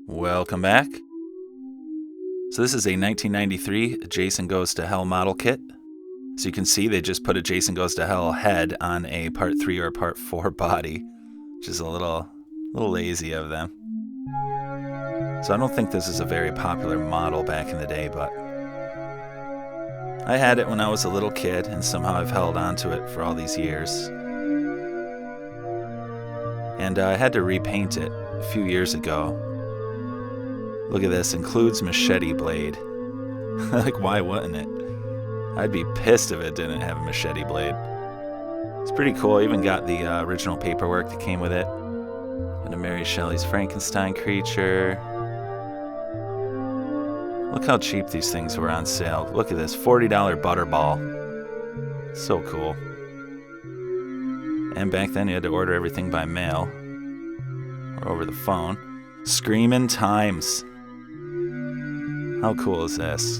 Welcome back. So this is a 1993 Jason Goes to Hell model kit. So you can see they just put a Jason Goes to Hell head on a Part 3 or Part 4 body, which is a little lazy of them. So I don't think this is a very popular model back in the day, but I had it when I was a little kid, and somehow I've held on to it for all these years. And I had to repaint it a few years ago. Look at this, includes machete blade. Like, why wouldn't it? I'd be pissed if it didn't have a machete blade. It's pretty cool. I even got the original paperwork that came with it. And a Mary Shelley's Frankenstein creature. Look how cheap these things were on sale. Look at this, $40 Butterball. So cool. And back then you had to order everything by mail or over the phone. Screamin times. How cool is this?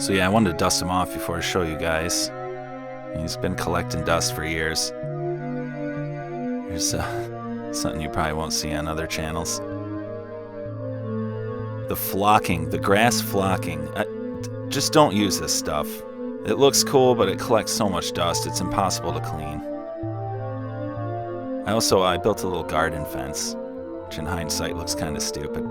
So yeah, I wanted to dust him off before I show you guys. He's been collecting dust for years. Here's something you probably won't see on other channels. The flocking, the grass flocking. Just don't use this stuff. It looks cool, but it collects so much dust, it's impossible to clean. I built a little garden fence, which in hindsight looks kind of stupid.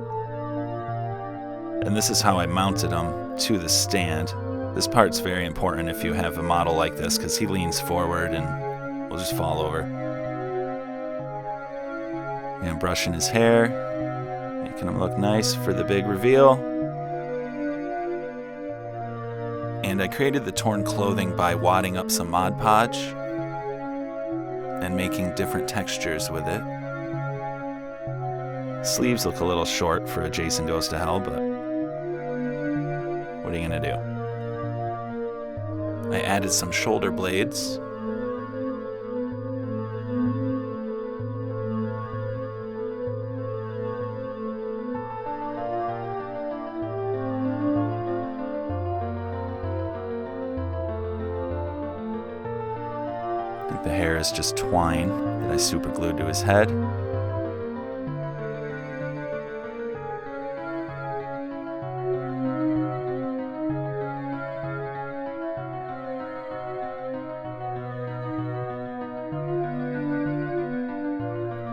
And this is how I mounted him to the stand. This part's very important if you have a model like this, because he leans forward and will just fall over. And brushing his hair, making him look nice for the big reveal. And I created the torn clothing by wadding up some Mod Podge and making different textures with it. Sleeves look a little short for a Jason Goes to Hell, but what are you gonna do? I added some shoulder blades. I think the hair is just twine that I super glued to his head.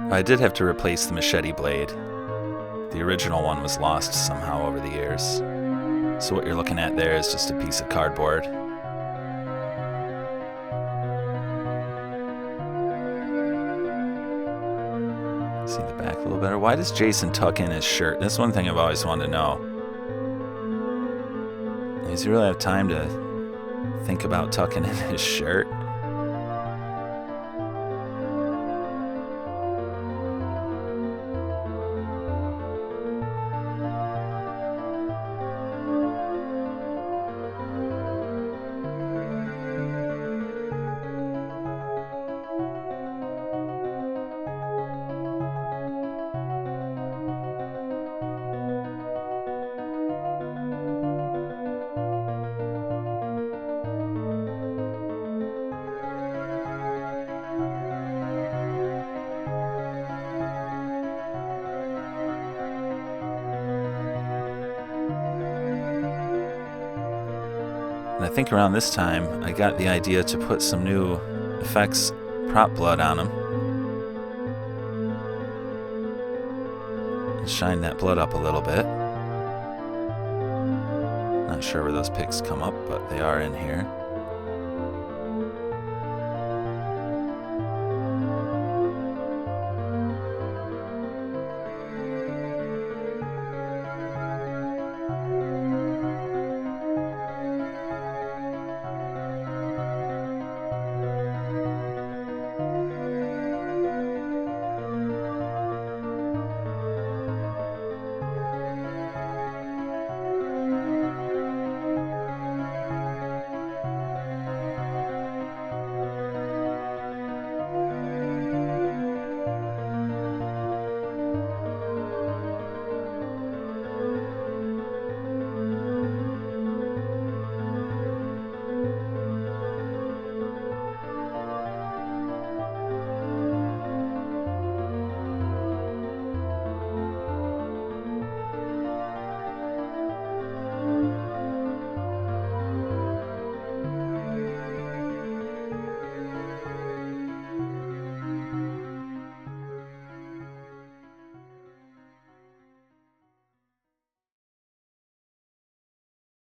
I did have to replace the machete blade. The original one was lost somehow over the years. So what you're looking at there is just a piece of cardboard. See the back a little better. Why does Jason tuck in his shirt? That's one thing I've always wanted to know. Does he really have time to think about tucking in his shirt? And I think around this time, I got the idea to put some new effects prop blood on him. And shine that blood up a little bit. Not sure where those pics come up, but they are in here.